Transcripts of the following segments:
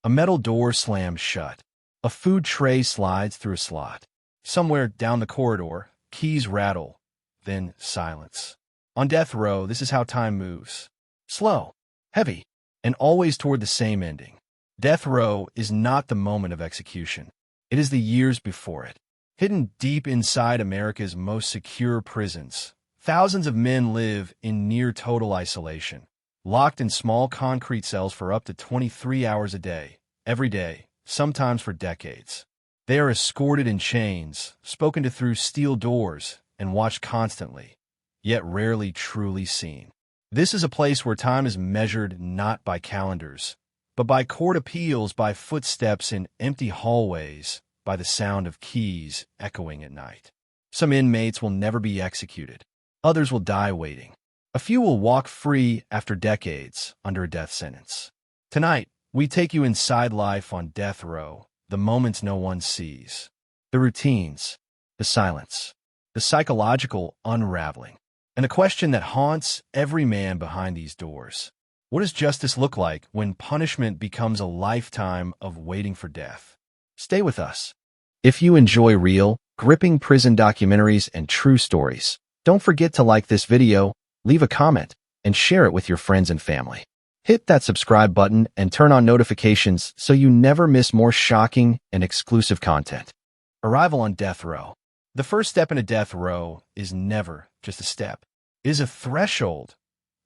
A metal door slams shut. A food tray slides through a slot. Somewhere down the corridor, keys rattle, then silence. On death row, this is how time moves. Slow, heavy, and always toward the same ending. Death row is not the moment of execution. It is the years before it. Hidden deep inside America's most secure prisons, thousands of men live in near-total isolation, locked in small concrete cells for up to 23 hours a day, every day, sometimes for decades. They are escorted in chains, spoken to through steel doors, and watched constantly, yet rarely truly seen. This is a place where time is measured not by calendars, but by court appeals, by footsteps in empty hallways, by the sound of keys echoing at night. Some inmates will never be executed. Others will die waiting. A few will walk free after decades under a death sentence. Tonight, we take you inside life on death row, the moments no one sees, the routines, the silence, the psychological unraveling, and the question that haunts every man behind these doors. What does justice look like when punishment becomes a lifetime of waiting for death? Stay with us. If you enjoy real, gripping prison documentaries and true stories, don't forget to like this video, leave a comment, and share it with your friends and family. Hit that subscribe button and turn on notifications so you never miss more shocking and exclusive content. Arrival on death row. The first step in a death row is never just a step. It is a threshold,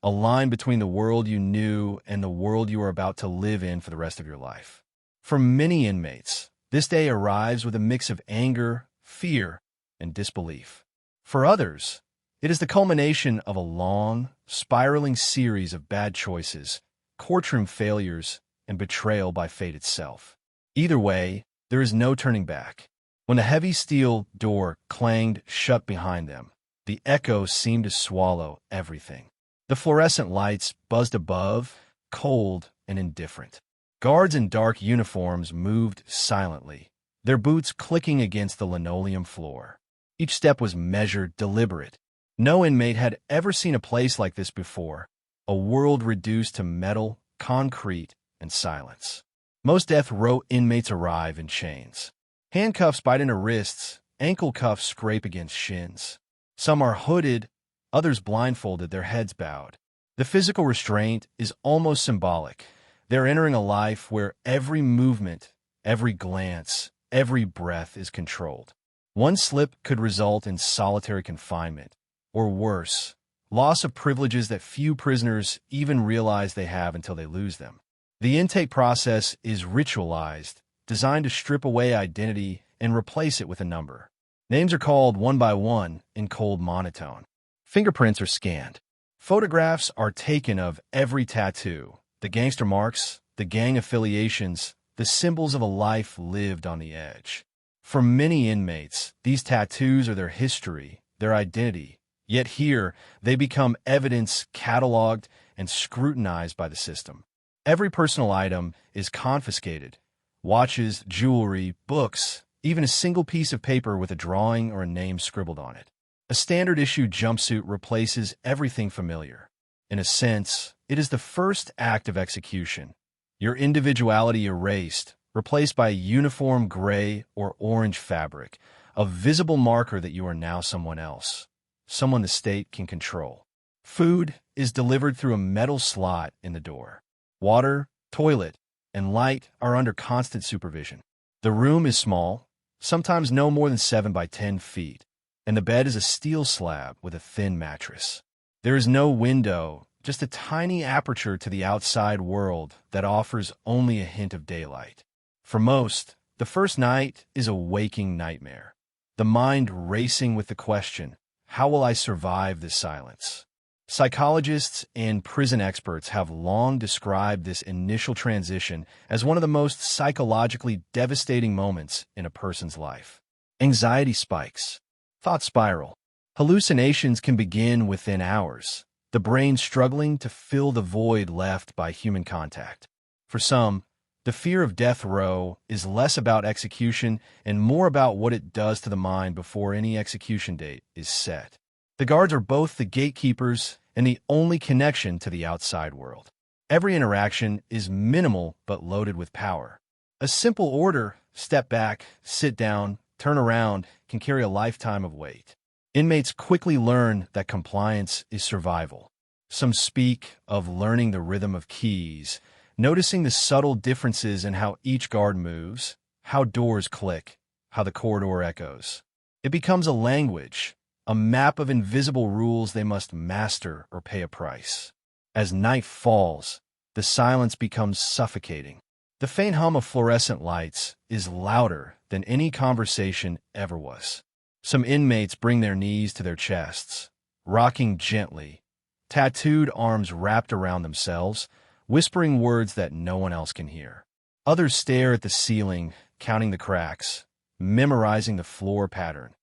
a line between the world you knew and the world you are about to live in for the rest of your life. For many inmates, this day arrives with a mix of anger, fear, and disbelief. For others, it is the culmination of a long, spiraling series of bad choices, courtroom failures, and betrayal by fate itself. Either way, there is no turning back. When the heavy steel door clanged shut behind them, the echoes seemed to swallow everything. The fluorescent lights buzzed above, cold and indifferent. Guards in dark uniforms moved silently, their boots clicking against the linoleum floor. Each step was measured, deliberate. No inmate had ever seen a place like this before, a world reduced to metal, concrete, and silence. Most death row inmates arrive in chains. Handcuffs bite into wrists, ankle cuffs scrape against shins. Some are hooded, others blindfolded, their heads bowed. The physical restraint is almost symbolic. They're entering a life where every movement, every glance, every breath is controlled. One slip could result in solitary confinement, or worse, loss of privileges that few prisoners even realize they have until they lose them. The intake process is ritualized, designed to strip away identity and replace it with a number. Names are called one by one in cold monotone. Fingerprints are scanned. Photographs are taken of every tattoo, the gangster marks, the gang affiliations, the symbols of a life lived on the edge. For many inmates, these tattoos are their history, their identity. Yet here, they become evidence cataloged and scrutinized by the system. Every personal item is confiscated. Watches, jewelry, books, even a single piece of paper with a drawing or a name scribbled on it. A standard-issue jumpsuit replaces everything familiar. In a sense, it is the first act of execution. Your individuality erased, replaced by a uniform gray or orange fabric, a visible marker that you are now someone else, someone the state can control. Food is delivered through a metal slot in the door. Water, toilet, and light are under constant supervision. The room is small, sometimes no more than 7 by 10 feet, and the bed is a steel slab with a thin mattress. There is no window, just a tiny aperture to the outside world that offers only a hint of daylight. For most, the first night is a waking nightmare, the mind racing with the question, how will I survive this silence? Psychologists and prison experts have long described this initial transition as one of the most psychologically devastating moments in a person's life. Anxiety spikes, thoughts spiral. Hallucinations can begin within hours, the brain struggling to fill the void left by human contact. For some, the fear of death row is less about execution and more about what it does to the mind before any execution date is set. The guards are both the gatekeepers and the only connection to the outside world. Every interaction is minimal but loaded with power. A simple order, step back, sit down, turn around, can carry a lifetime of weight. Inmates quickly learn that compliance is survival. Some speak of learning the rhythm of keys, noticing the subtle differences in how each guard moves, how doors click, how the corridor echoes. It becomes a language, a map of invisible rules they must master or pay a price. As night falls, the silence becomes suffocating. The faint hum of fluorescent lights is louder than any conversation ever was. Some inmates bring their knees to their chests, rocking gently, tattooed arms wrapped around themselves, whispering words that no one else can hear. Others stare at the ceiling, counting the cracks, memorizing the floor pattern,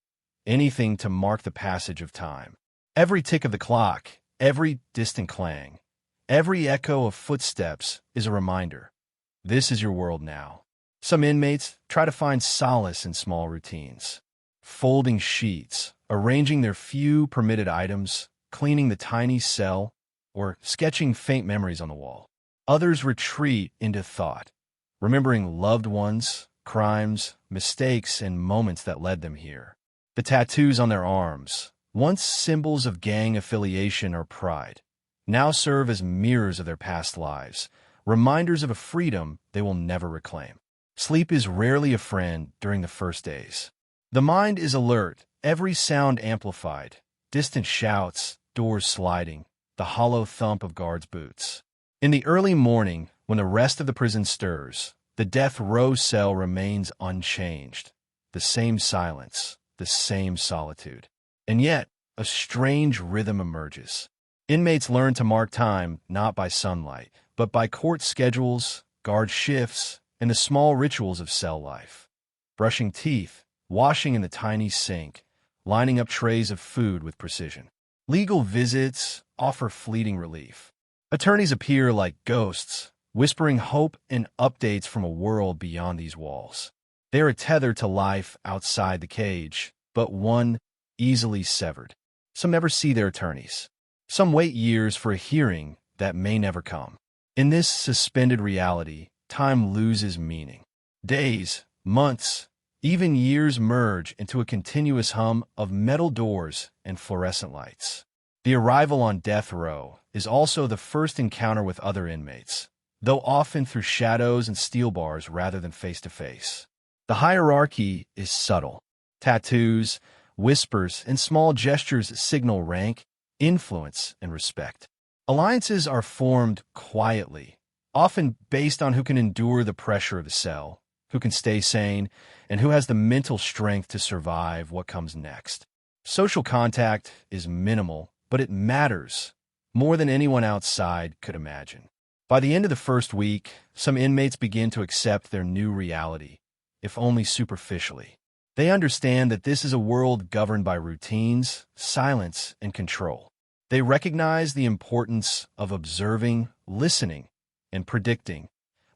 anything to mark the passage of time. Every tick of the clock, every distant clang, every echo of footsteps is a reminder. This is your world now. Some inmates try to find solace in small routines, folding sheets, arranging their few permitted items, cleaning the tiny cell, or sketching faint memories on the wall. Others retreat into thought, remembering loved ones, crimes, mistakes, and moments that led them here. The tattoos on their arms, once symbols of gang affiliation or pride, now serve as mirrors of their past lives, reminders of a freedom they will never reclaim. Sleep is rarely a friend during the first days. The mind is alert, every sound amplified, distant shouts, doors sliding, the hollow thump of guards' boots. In the early morning, when the rest of the prison stirs, the death row cell remains unchanged. The same silence, the same solitude. And yet, a strange rhythm emerges. Inmates learn to mark time not by sunlight, but by court schedules, guard shifts, and the small rituals of cell life. Brushing teeth, washing in the tiny sink, lining up trays of food with precision. Legal visits offer fleeting relief. Attorneys appear like ghosts, whispering hope and updates from a world beyond these walls. They are tethered to life outside the cage, but one easily severed. Some never see their attorneys. Some wait years for a hearing that may never come. In this suspended reality, time loses meaning. Days, months, even years merge into a continuous hum of metal doors and fluorescent lights. The arrival on death row is also the first encounter with other inmates, though often through shadows and steel bars rather than face-to-face. The hierarchy is subtle. Tattoos, whispers, and small gestures signal rank, influence, and respect. Alliances are formed quietly, often based on who can endure the pressure of the cell, who can stay sane, and who has the mental strength to survive what comes next. Social contact is minimal, but it matters more than anyone outside could imagine. By the end of the first week, some inmates begin to accept their new reality, if only superficially. They understand that this is a world governed by routines, silence, and control. They recognize the importance of observing, listening, and predicting,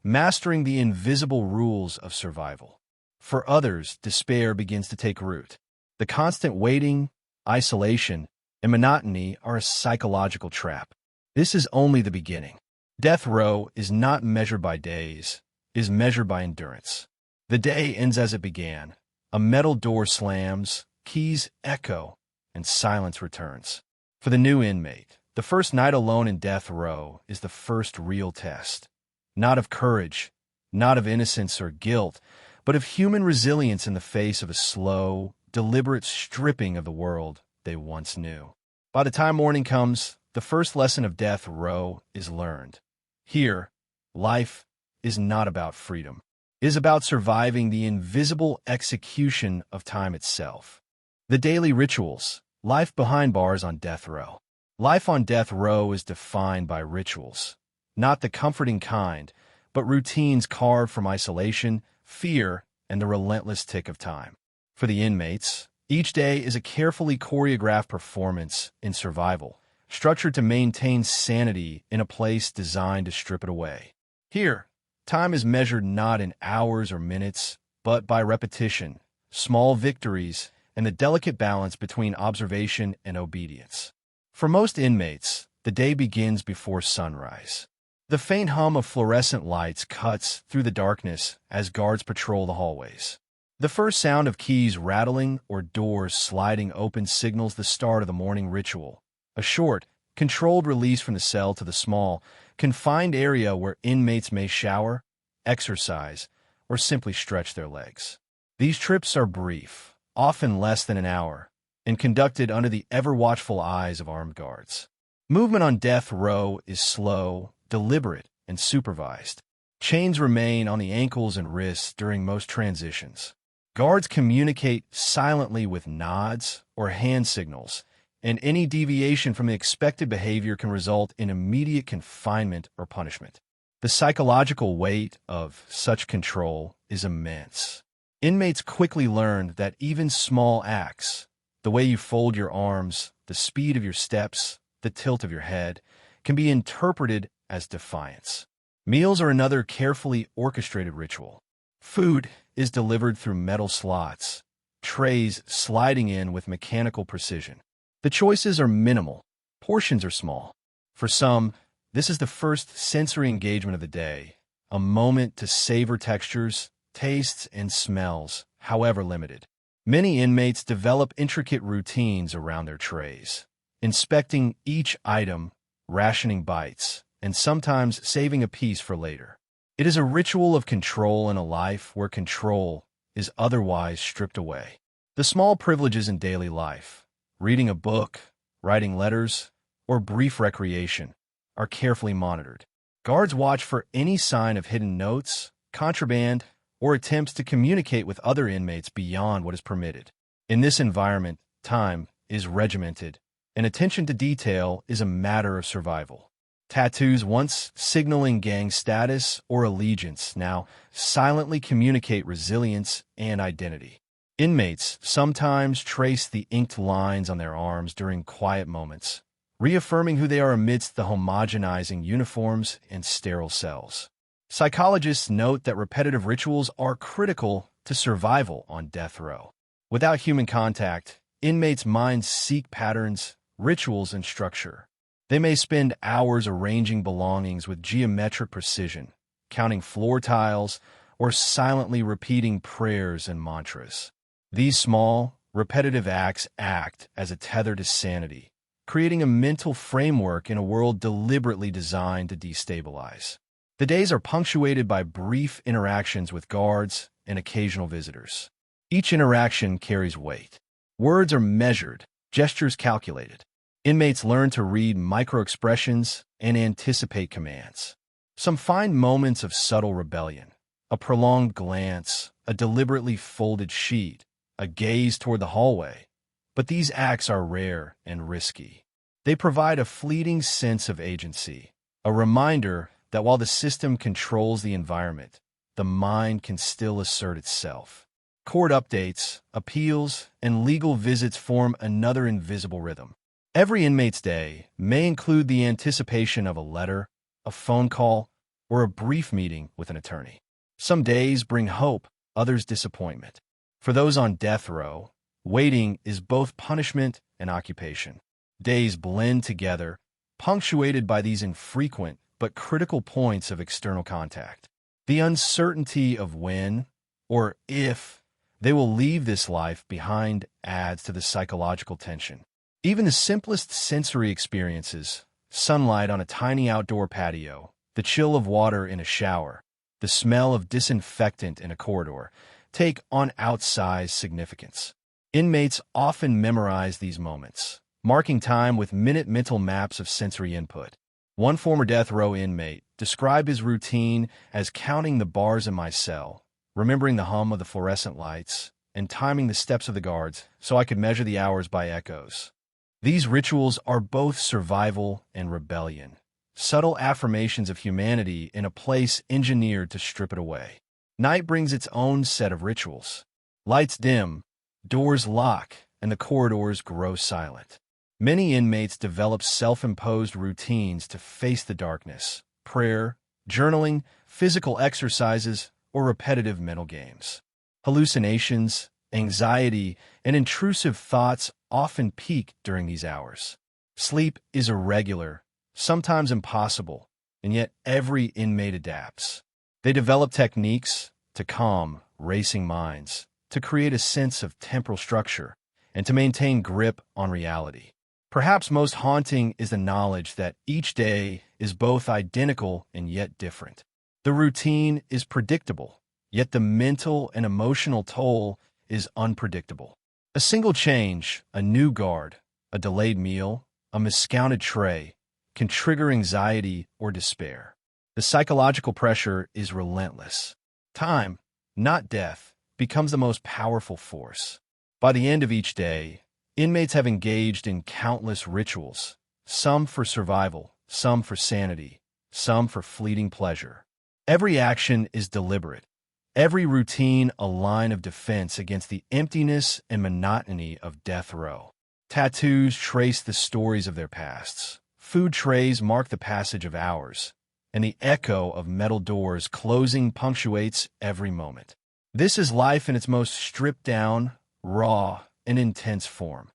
mastering the invisible rules of survival. For others, despair begins to take root. The constant waiting, isolation, and monotony are a psychological trap. This is only the beginning. Death row is not measured by days, it is measured by endurance. The day ends as it began. A metal door slams, keys echo, and silence returns. For the new inmate, the first night alone in death row is the first real test. Not of courage, not of innocence or guilt, but of human resilience in the face of a slow, deliberate stripping of the world they once knew. By the time morning comes, the first lesson of death row is learned. Here, life is not about freedom. It is about surviving the invisible execution of time itself. The daily rituals, life behind bars on death row. Life on death row is defined by rituals, not the comforting kind, but routines carved from isolation, fear, and the relentless tick of time. For the inmates, each day is a carefully choreographed performance in survival, structured to maintain sanity in a place designed to strip it away. Here, time is measured not in hours or minutes, but by repetition, small victories, and the delicate balance between observation and obedience. For most inmates, the day begins before sunrise. The faint hum of fluorescent lights cuts through the darkness as guards patrol the hallways. The first sound of keys rattling or doors sliding open signals the start of the morning ritual, a short, controlled release from the cell to the small, confined area where inmates may shower, exercise, or simply stretch their legs. These trips are brief, often less than an hour, and conducted under the ever-watchful eyes of armed guards. Movement on death row is slow, deliberate, and supervised. Chains remain on the ankles and wrists during most transitions. Guards communicate silently with nods or hand signals, and any deviation from the expected behavior can result in immediate confinement or punishment. The psychological weight of such control is immense. Inmates quickly learn that even small acts, the way you fold your arms, the speed of your steps, the tilt of your head, can be interpreted as defiance. Meals are another carefully orchestrated ritual. Food is delivered through metal slots, trays sliding in with mechanical precision. The choices are minimal, portions are small. For some, this is the first sensory engagement of the day, a moment to savor textures, tastes, and smells, however limited. Many inmates develop intricate routines around their trays, inspecting each item, rationing bites, and sometimes saving a piece for later. It is a ritual of control in a life where control is otherwise stripped away. The small privileges in daily life, reading a book, writing letters, or brief recreation, are carefully monitored. Guards watch for any sign of hidden notes, contraband, or attempts to communicate with other inmates beyond what is permitted. In this environment, time is regimented, and attention to detail is a matter of survival. Tattoos, once signaling gang status or allegiance, now silently communicate resilience and identity. Inmates sometimes trace the inked lines on their arms during quiet moments, reaffirming who they are amidst the homogenizing uniforms and sterile cells. Psychologists note that repetitive rituals are critical to survival on death row. Without human contact, inmates' minds seek patterns, rituals, and structure. They may spend hours arranging belongings with geometric precision, counting floor tiles, or silently repeating prayers and mantras. These small, repetitive acts act as a tether to sanity, creating a mental framework in a world deliberately designed to destabilize. The days are punctuated by brief interactions with guards and occasional visitors. Each interaction carries weight. Words are measured, gestures calculated. Inmates learn to read micro-expressions and anticipate commands. Some find moments of subtle rebellion, a prolonged glance, a deliberately folded sheet, a gaze toward the hallway. But these acts are rare and risky. They provide a fleeting sense of agency, a reminder that while the system controls the environment, the mind can still assert itself. Court updates, appeals, and legal visits form another invisible rhythm. Every inmate's day may include the anticipation of a letter, a phone call, or a brief meeting with an attorney. Some days bring hope, others disappointment. For those on death row, waiting is both punishment and occupation. Days blend together, punctuated by these infrequent but critical points of external contact. The uncertainty of when, or if, they will leave this life behind adds to the psychological tension. Even the simplest sensory experiences, sunlight on a tiny outdoor patio, the chill of water in a shower, the smell of disinfectant in a corridor, take on outsized significance. Inmates often memorize these moments, marking time with minute mental maps of sensory input. One former death row inmate described his routine as counting the bars in my cell, remembering the hum of the fluorescent lights, and timing the steps of the guards so I could measure the hours by echoes. These rituals are both survival and rebellion, subtle affirmations of humanity in a place engineered to strip it away. Night brings its own set of rituals. Lights dim, doors lock, and the corridors grow silent. Many inmates develop self-imposed routines to face the darkness: prayer, journaling, physical exercises, or repetitive mental games. Hallucinations, anxiety, and intrusive thoughts often peak during these hours. Sleep is irregular, sometimes impossible, and yet every inmate adapts. They develop techniques to calm racing minds, to create a sense of temporal structure, and to maintain grip on reality. Perhaps most haunting is the knowledge that each day is both identical and yet different. The routine is predictable, yet the mental and emotional toll is unpredictable. A single change, a new guard, a delayed meal, a miscounted tray, can trigger anxiety or despair. The psychological pressure is relentless. Time, not death, becomes the most powerful force. By the end of each day, inmates have engaged in countless rituals, some for survival, some for sanity, some for fleeting pleasure. Every action is deliberate, every routine a line of defense against the emptiness and monotony of death row. Tattoos trace the stories of their pasts. Food trays mark the passage of hours, and the echo of metal doors closing punctuates every moment. This is life in its most stripped-down, raw, and intense form,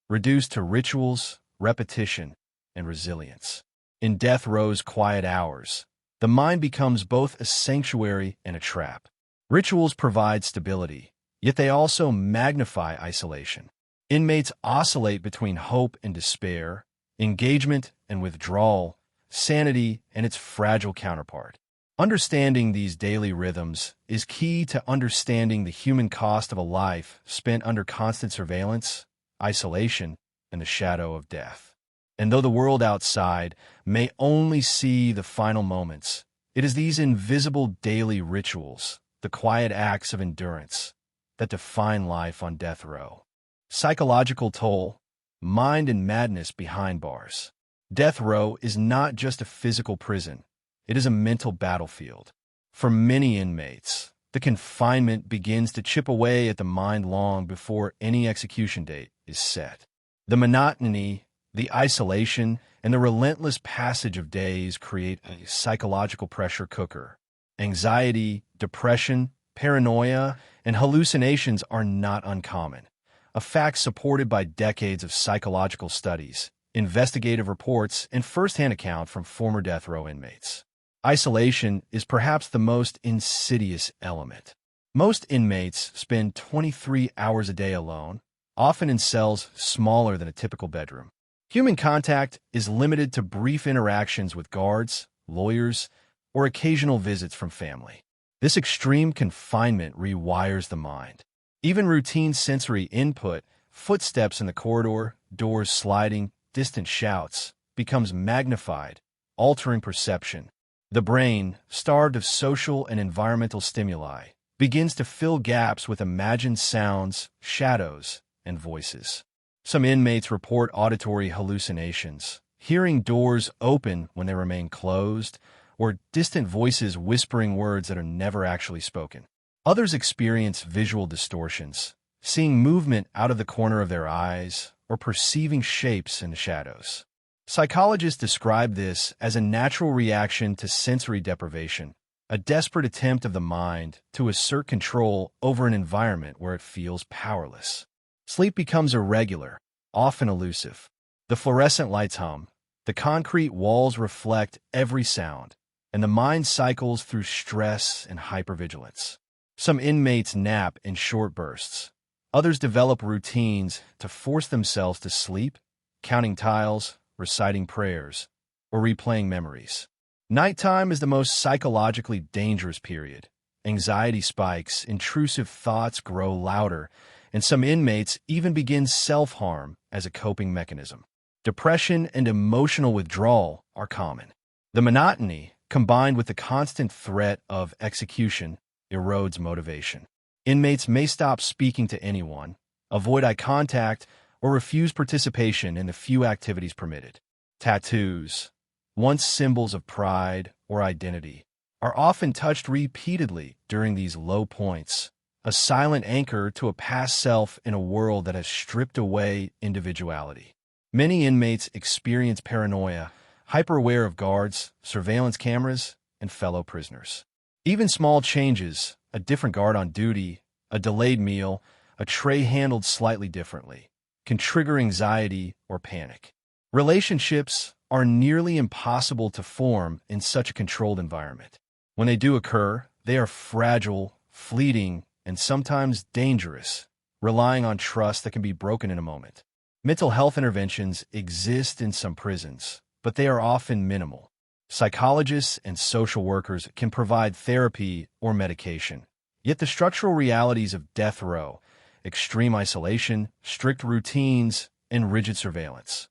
reduced to rituals, repetition, and resilience. In death row's quiet hours, the mind becomes both a sanctuary and a trap. Rituals provide stability, yet they also magnify isolation. Inmates oscillate between hope and despair, engagement and withdrawal, sanity and its fragile counterpart. Understanding these daily rhythms is key to understanding the human cost of a life spent under constant surveillance, isolation, and the shadow of death. And though the world outside may only see the final moments, it is these invisible daily rituals, the quiet acts of endurance, that define life on death row. Psychological toll, mind and madness behind bars. Death row is not just a physical prison. It is a mental battlefield. For many inmates, the confinement begins to chip away at the mind long before any execution date is set. The monotony, the isolation, and the relentless passage of days create a psychological pressure cooker. Anxiety, depression, paranoia, and hallucinations are not uncommon, a fact supported by decades of psychological studies, investigative reports, and first-hand account from former death row inmates. Isolation is perhaps the most insidious element. Most inmates spend 23 hours a day alone, often in cells smaller than a typical bedroom. Human contact is limited to brief interactions with guards, lawyers, or occasional visits from family. This extreme confinement rewires the mind. Even routine sensory input, footsteps in the corridor, doors sliding, distant shouts, becomes magnified, altering perception. The brain, starved of social and environmental stimuli, begins to fill gaps with imagined sounds, shadows, and voices. Some inmates report auditory hallucinations, hearing doors open when they remain closed, or distant voices whispering words that are never actually spoken. Others experience visual distortions, seeing movement out of the corner of their eyes, or perceiving shapes in the shadows. Psychologists describe this as a natural reaction to sensory deprivation, a desperate attempt of the mind to assert control over an environment where it feels powerless. Sleep becomes irregular, often elusive. The fluorescent lights hum, the concrete walls reflect every sound, and the mind cycles through stress and hypervigilance. Some inmates nap in short bursts. Others develop routines to force themselves to sleep, counting tiles, reciting prayers, or replaying memories. Nighttime is the most psychologically dangerous period. Anxiety spikes, intrusive thoughts grow louder, and some inmates even begin self-harm as a coping mechanism. Depression and emotional withdrawal are common. The monotony, combined with the constant threat of execution, erodes motivation. Inmates may stop speaking to anyone, avoid eye contact, or refuse participation in the few activities permitted. Tattoos, once symbols of pride or identity, are often touched repeatedly during these low points, a silent anchor to a past self in a world that has stripped away individuality. Many inmates experience paranoia, hyper-aware of guards, surveillance cameras, and fellow prisoners. Even small changes, a different guard on duty, a delayed meal, a tray handled slightly differently, can trigger anxiety or panic. Relationships, are nearly impossible to form in such a controlled environment. When they do occur, they are fragile, fleeting, and sometimes dangerous, relying on trust that can be broken in a moment. Mental health interventions exist in some prisons, but they are often minimal. Psychologists and social workers can provide therapy or medication. Yet the structural realities of death row, extreme isolation, strict routines, and rigid surveillance,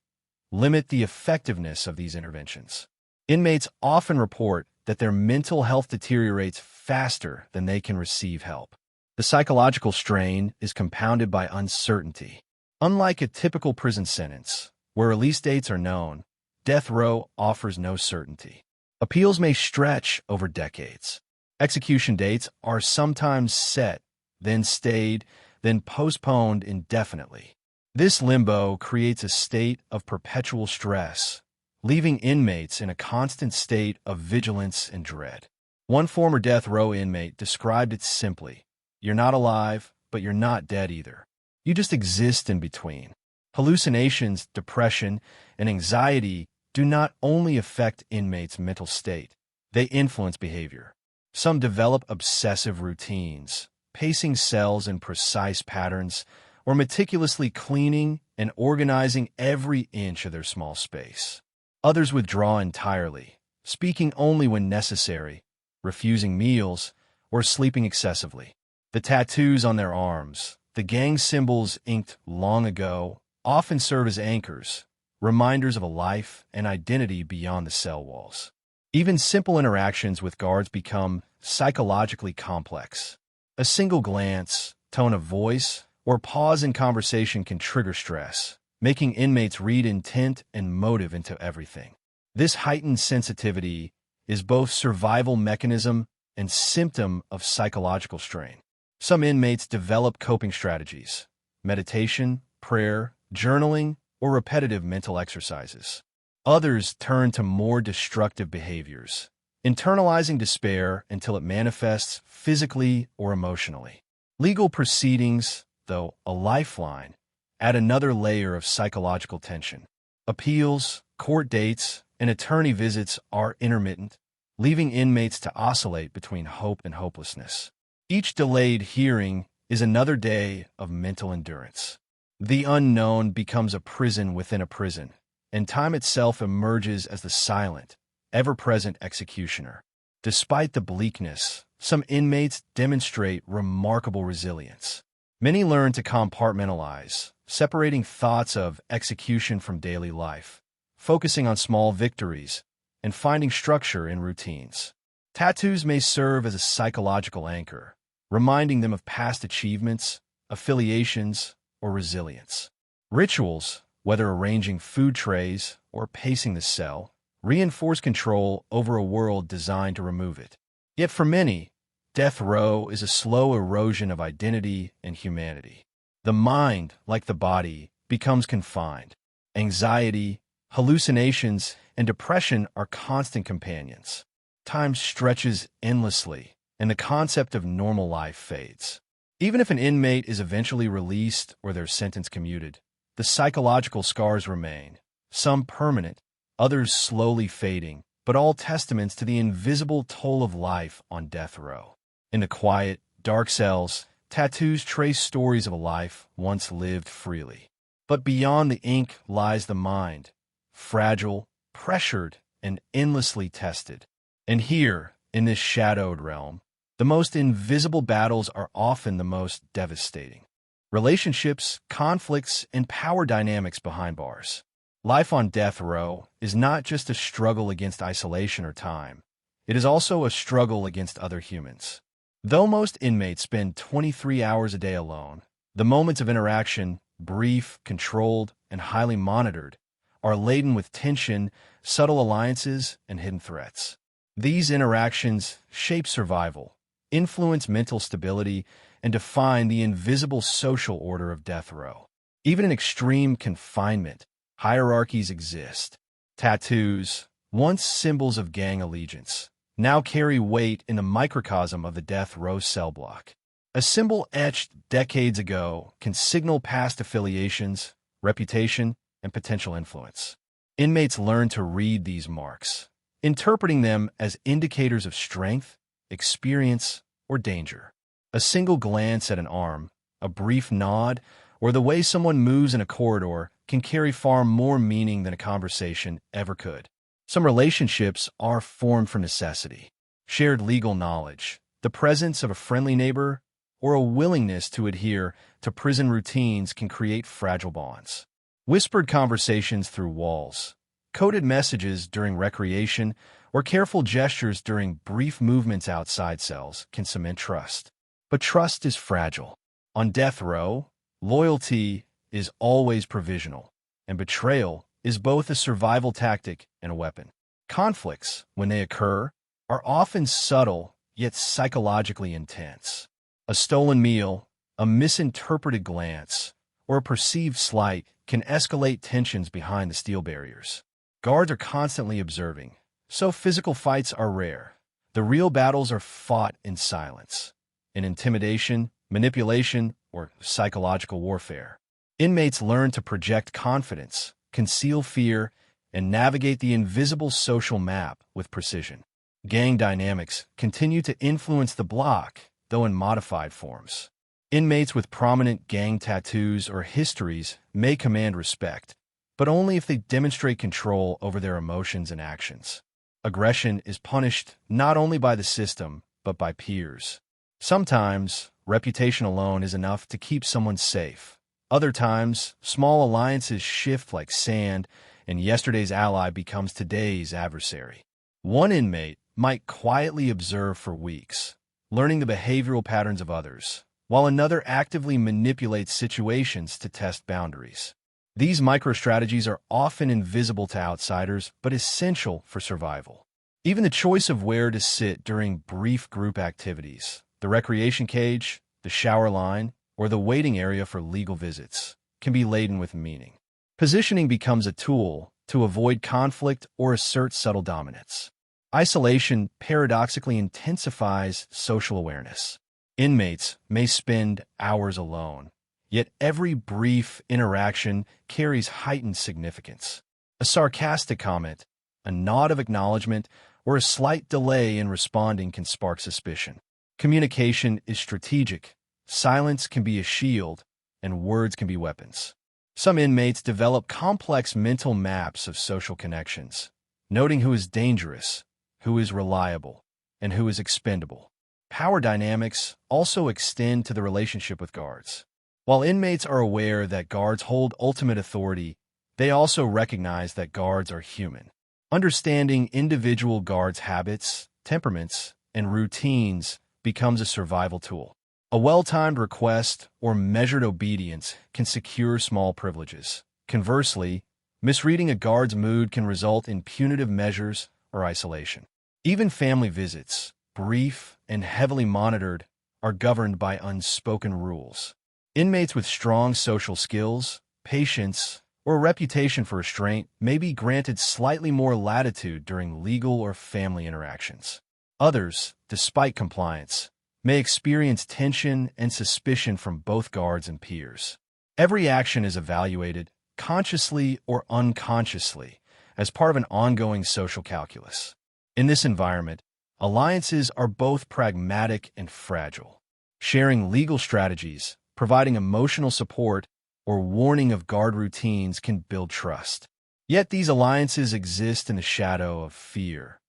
limit the effectiveness of these interventions. Inmates often report that their mental health deteriorates faster than they can receive help. The psychological strain is compounded by uncertainty. Unlike a typical prison sentence, where release dates are known, death row offers no certainty. Appeals may stretch over decades. Execution dates are sometimes set, then stayed, then postponed indefinitely. This limbo creates a state of perpetual stress, leaving inmates in a constant state of vigilance and dread. One former death row inmate described it simply: "You're not alive, but you're not dead either. You just exist in between." Hallucinations, depression, and anxiety do not only affect inmates' mental state, they influence behavior. Some develop obsessive routines, pacing cells in precise patterns, or meticulously cleaning and organizing every inch of their small space. Others withdraw entirely, speaking only when necessary, refusing meals, or sleeping excessively. The tattoos on their arms, the gang symbols inked long ago, often serve as anchors, reminders of a life and identity beyond the cell walls. Even simple interactions with guards become psychologically complex. A single glance, tone of voice, or pause in conversation can trigger stress, making inmates read intent and motive into everything. This heightened sensitivity is both survival mechanism and symptom of psychological strain. Some inmates develop coping strategies: meditation, prayer, journaling, or repetitive mental exercises. Others turn to more destructive behaviors, internalizing despair until it manifests physically or emotionally. Legal proceedings, though a lifeline, add another layer of psychological tension. Appeals, court dates, and attorney visits are intermittent, leaving inmates to oscillate between hope and hopelessness. Each delayed hearing is another day of mental endurance. The unknown becomes a prison within a prison, and time itself emerges as the silent, ever-present executioner. Despite the bleakness, some inmates demonstrate remarkable resilience. Many learn to compartmentalize, separating thoughts of execution from daily life, focusing on small victories, and finding structure in routines. Tattoos may serve as a psychological anchor, reminding them of past achievements, affiliations, or resilience. Rituals, whether arranging food trays or pacing the cell, reinforce control over a world designed to remove it. Yet for many, death row is a slow erosion of identity and humanity. The mind, like the body, becomes confined. Anxiety, hallucinations, and depression are constant companions. Time stretches endlessly, and the concept of normal life fades. Even if an inmate is eventually released or their sentence commuted, the psychological scars remain, some permanent, others slowly fading, but all testaments to the invisible toll of life on death row. In the quiet, dark cells, tattoos trace stories of a life once lived freely. But beyond the ink lies the mind, fragile, pressured, and endlessly tested. And here, in this shadowed realm, the most invisible battles are often the most devastating. Relationships, conflicts, and power dynamics behind bars. Life on death row is not just a struggle against isolation or time. It is also a struggle against other humans. Though most inmates spend 23 hours a day alone, the moments of interaction, brief, controlled, and highly monitored, are laden with tension, subtle alliances, and hidden threats. These interactions shape survival, influence mental stability, and define the invisible social order of death row. Even in extreme confinement, hierarchies exist. Tattoos, once symbols of gang allegiance, now carry weight in the microcosm of the death row cell block. A symbol etched decades ago can signal past affiliations, reputation, and potential influence. Inmates learn to read these marks, interpreting them as indicators of strength, experience, or danger. A single glance at an arm, a brief nod, or the way someone moves in a corridor can carry far more meaning than a conversation ever could. Some relationships are formed from necessity. Shared legal knowledge, the presence of a friendly neighbor, or a willingness to adhere to prison routines can create fragile bonds. Whispered conversations through walls, coded messages during recreation, or careful gestures during brief movements outside cells can cement trust. But trust is fragile. On death row, loyalty is always provisional, and betrayal is both a survival tactic and a weapon. Conflicts, when they occur, are often subtle yet psychologically intense. A stolen meal, a misinterpreted glance, or a perceived slight can escalate tensions behind the steel barriers. Guards are constantly observing, so physical fights are rare. The real battles are fought in silence, in intimidation, manipulation, or psychological warfare. Inmates learn to project confidence, conceal fear, and navigate the invisible social map with precision. Gang dynamics continue to influence the block, though in modified forms. Inmates with prominent gang tattoos or histories may command respect, but only if they demonstrate control over their emotions and actions. Aggression is punished not only by the system, but by peers. Sometimes, reputation alone is enough to keep someone safe. Other times, small alliances shift like sand, and yesterday's ally becomes today's adversary. One inmate might quietly observe for weeks, learning the behavioral patterns of others, while another actively manipulates situations to test boundaries. These microstrategies are often invisible to outsiders, but essential for survival. Even the choice of where to sit during brief group activities, the recreation cage, the shower line, or the waiting area for legal visits, can be laden with meaning. Positioning becomes a tool to avoid conflict or assert subtle dominance. Isolation paradoxically intensifies social awareness. Inmates may spend hours alone, yet every brief interaction carries heightened significance. A sarcastic comment, a nod of acknowledgement, or a slight delay in responding can spark suspicion. Communication is strategic. Silence can be a shield, and words can be weapons. Some inmates develop complex mental maps of social connections, noting who is dangerous, who is reliable, and who is expendable. Power dynamics also extend to the relationship with guards. While inmates are aware that guards hold ultimate authority, they also recognize that guards are human. Understanding individual guards' habits, temperaments, and routines becomes a survival tool. A well-timed request or measured obedience can secure small privileges. Conversely, misreading a guard's mood can result in punitive measures or isolation. Even family visits, brief and heavily monitored, are governed by unspoken rules. Inmates with strong social skills, patience, or a reputation for restraint may be granted slightly more latitude during legal or family interactions. Others, despite compliance, may experience tension and suspicion from both guards and peers. Every action is evaluated, consciously or unconsciously, as part of an ongoing social calculus. In this environment, alliances are both pragmatic and fragile. Sharing legal strategies, providing emotional support, or warning of guard routines can build trust. Yet these alliances exist in the shadow of fear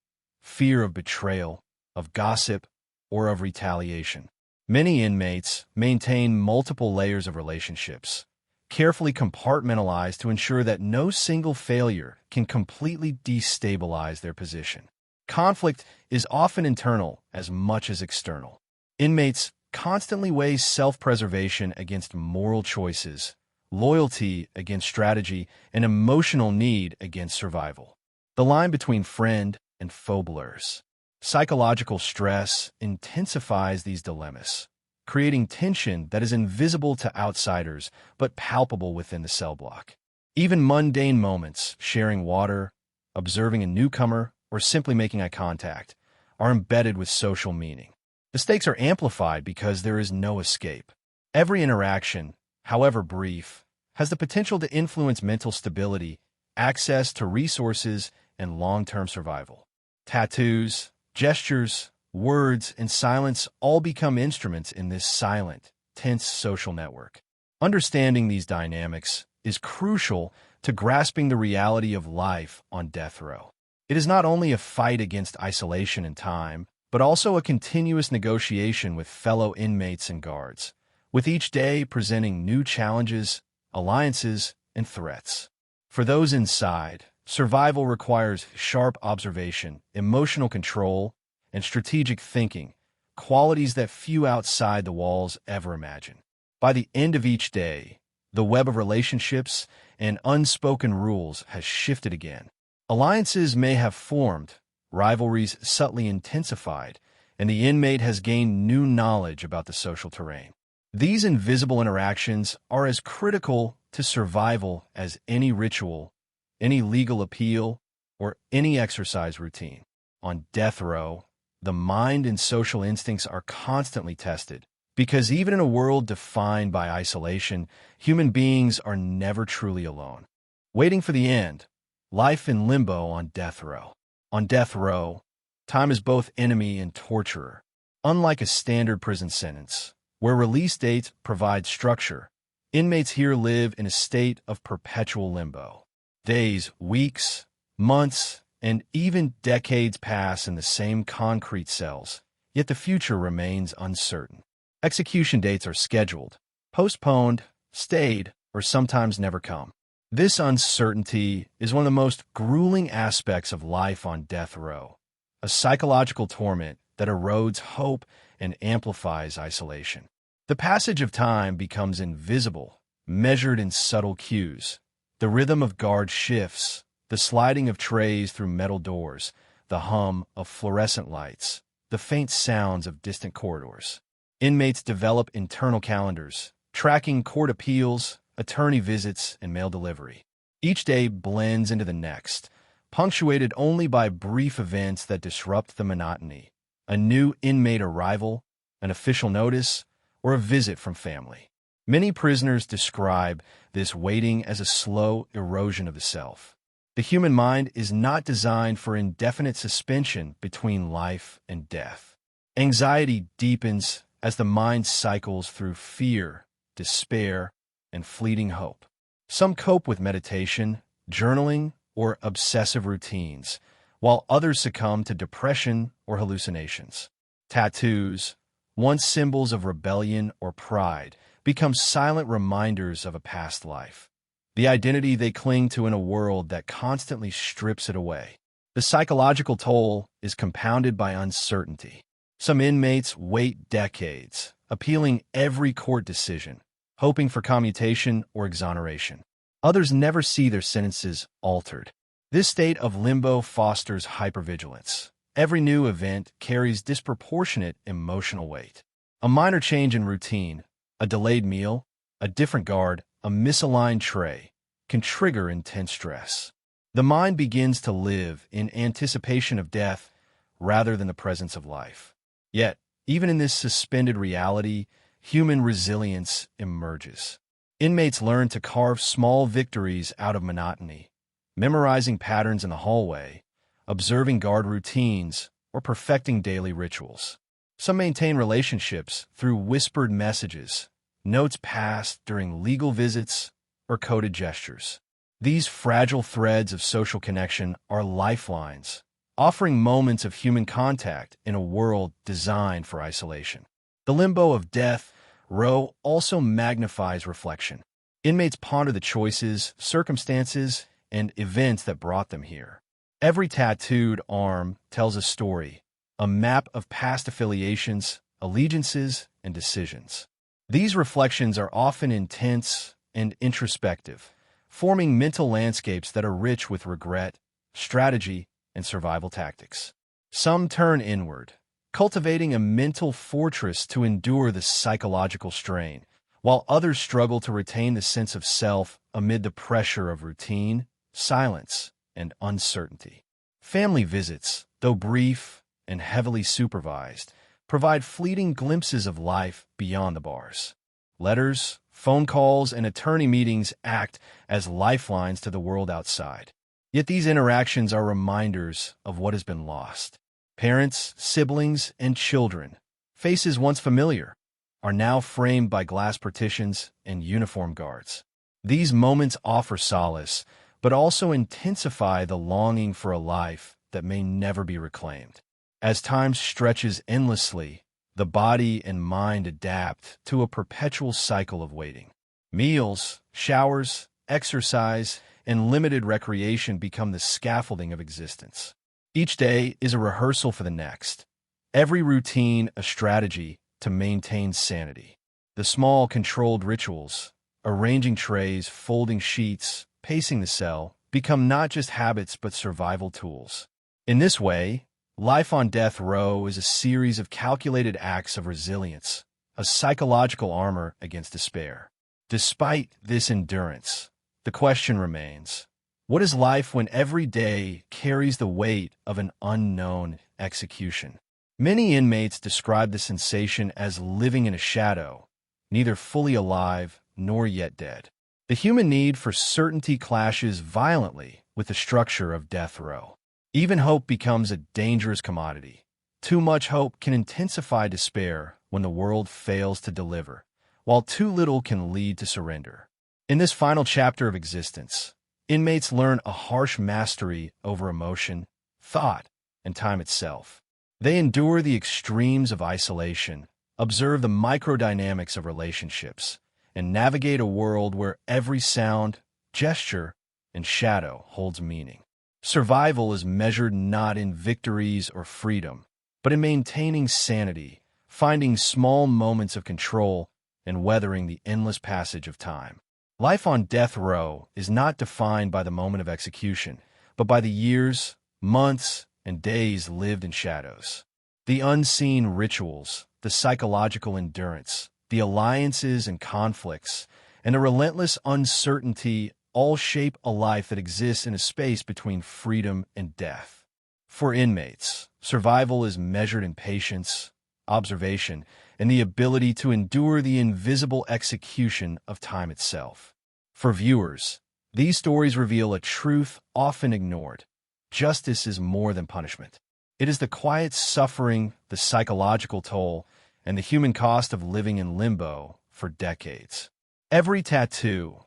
of betrayal, of gossip, or of retaliation. Many inmates maintain multiple layers of relationships, carefully compartmentalized to ensure that no single failure can completely destabilize their position. Conflict is often internal as much as external. Inmates constantly weigh self-preservation against moral choices, loyalty against strategy, and emotional need against survival. The line between friend and foe blurs. Psychological stress intensifies these dilemmas, creating tension that is invisible to outsiders but palpable within the cell block. Even mundane moments, sharing water, observing a newcomer, or simply making eye contact, are embedded with social meaning. The stakes are amplified because there is no escape. Every interaction, however brief, has the potential to influence mental stability, access to resources, and long-term survival. Tattoos, gestures, words, and silence all become instruments in this silent, tense social network. Understanding these dynamics is crucial to grasping the reality of life on death row. It is not only a fight against isolation and time, but also a continuous negotiation with fellow inmates and guards, with each day presenting new challenges, alliances, and threats. For those inside, survival requires sharp observation, emotional control, and strategic thinking, qualities that few outside the walls ever imagine. By the end of each day, the web of relationships and unspoken rules has shifted again. Alliances may have formed, rivalries subtly intensified, and the inmate has gained new knowledge about the social terrain. These invisible interactions are as critical to survival as any ritual, any legal appeal, or any exercise routine. On death row, the mind and social instincts are constantly tested, because even in a world defined by isolation, human beings are never truly alone. Waiting for the end, life in limbo on death row. On death row, time is both enemy and torturer. Unlike a standard prison sentence, where release dates provide structure, inmates here live in a state of perpetual limbo. Days, weeks, months, and even decades pass in the same concrete cells, yet the future remains uncertain. Execution dates are scheduled, postponed, stayed, or sometimes never come. This uncertainty is one of the most grueling aspects of life on death row, a psychological torment that erodes hope and amplifies isolation. The passage of time becomes invisible, measured in subtle cues. The rhythm of guard shifts, the sliding of trays through metal doors, the hum of fluorescent lights, the faint sounds of distant corridors. Inmates develop internal calendars, tracking court appeals, attorney visits, and mail delivery. Each day blends into the next, punctuated only by brief events that disrupt the monotony. A new inmate arrival, an official notice, or a visit from family. Many prisoners describe this waiting as a slow erosion of the self. The human mind is not designed for indefinite suspension between life and death. Anxiety deepens as the mind cycles through fear, despair, and fleeting hope. Some cope with meditation, journaling, or obsessive routines, while others succumb to depression or hallucinations. Tattoos, once symbols of rebellion or pride, become silent reminders of a past life, the identity they cling to in a world that constantly strips it away. The psychological toll is compounded by uncertainty. Some inmates wait decades, appealing every court decision, hoping for commutation or exoneration. Others never see their sentences altered. This state of limbo fosters hypervigilance. Every new event carries disproportionate emotional weight. A minor change in routine, a delayed meal, a different guard, a misaligned tray, can trigger intense stress. The mind begins to live in anticipation of death rather than the presence of life. Yet, even in this suspended reality, human resilience emerges. Inmates learn to carve small victories out of monotony, memorizing patterns in the hallway, observing guard routines, or perfecting daily rituals. Some maintain relationships through whispered messages, notes passed during legal visits, or coded gestures. These fragile threads of social connection are lifelines, offering moments of human contact in a world designed for isolation. The limbo of death row also magnifies reflection. Inmates ponder the choices, circumstances, and events that brought them here. Every tattooed arm tells a story, a map of past affiliations, allegiances, and decisions. These reflections are often intense and introspective, forming mental landscapes that are rich with regret, strategy, and survival tactics. Some turn inward, cultivating a mental fortress to endure the psychological strain, while others struggle to retain the sense of self amid the pressure of routine, silence, and uncertainty. Family visits, though brief and heavily supervised, provide fleeting glimpses of life beyond the bars. Letters, phone calls, and attorney meetings act as lifelines to the world outside. Yet these interactions are reminders of what has been lost. Parents, siblings, and children, faces once familiar, are now framed by glass partitions and uniform guards. These moments offer solace, but also intensify the longing for a life that may never be reclaimed. As time stretches endlessly, the body and mind adapt to a perpetual cycle of waiting. Meals, showers, exercise, and limited recreation become the scaffolding of existence. Each day is a rehearsal for the next. Every routine a strategy to maintain sanity. The small, controlled rituals, arranging trays, folding sheets, pacing the cell, become not just habits but survival tools. In this way, life on death row is a series of calculated acts of resilience, a psychological armor against despair. Despite this endurance, the question remains, what is life when every day carries the weight of an unknown execution? Many inmates describe the sensation as living in a shadow, neither fully alive nor yet dead. The human need for certainty clashes violently with the structure of death row. Even hope becomes a dangerous commodity. Too much hope can intensify despair when the world fails to deliver, while too little can lead to surrender. In this final chapter of existence, inmates learn a harsh mastery over emotion, thought, and time itself. They endure the extremes of isolation, observe the microdynamics of relationships, and navigate a world where every sound, gesture, and shadow holds meaning. Survival is measured not in victories or freedom, but in maintaining sanity, finding small moments of control, and weathering the endless passage of time. Life on death row is not defined by the moment of execution, but by the years, months, and days lived in shadows. The unseen rituals, the psychological endurance, the alliances and conflicts, and the relentless uncertainty all shape a life that exists in a space between freedom and death. For inmates, survival is measured in patience, observation, and the ability to endure the invisible execution of time itself. For viewers, these stories reveal a truth often ignored. Justice is more than punishment. It is the quiet suffering, the psychological toll, and the human cost of living in limbo for decades. Every tattoo,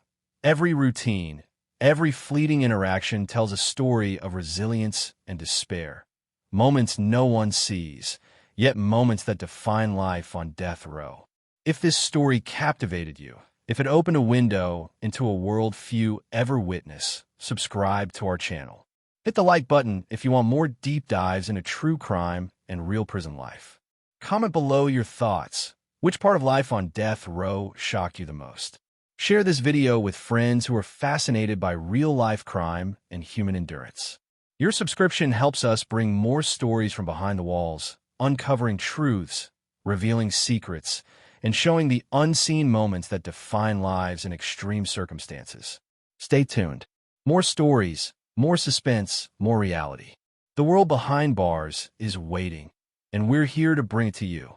every routine, every fleeting interaction tells a story of resilience and despair. Moments no one sees, yet moments that define life on death row. If this story captivated you, if it opened a window into a world few ever witness, subscribe to our channel. Hit the like button if you want more deep dives into true crime and real prison life. Comment below your thoughts. Which part of life on death row shocked you the most? Share this video with friends who are fascinated by real-life crime and human endurance. Your subscription helps us bring more stories from behind the walls, uncovering truths, revealing secrets, and showing the unseen moments that define lives in extreme circumstances. Stay tuned. More stories, more suspense, more reality. The world behind bars is waiting, and we're here to bring it to you.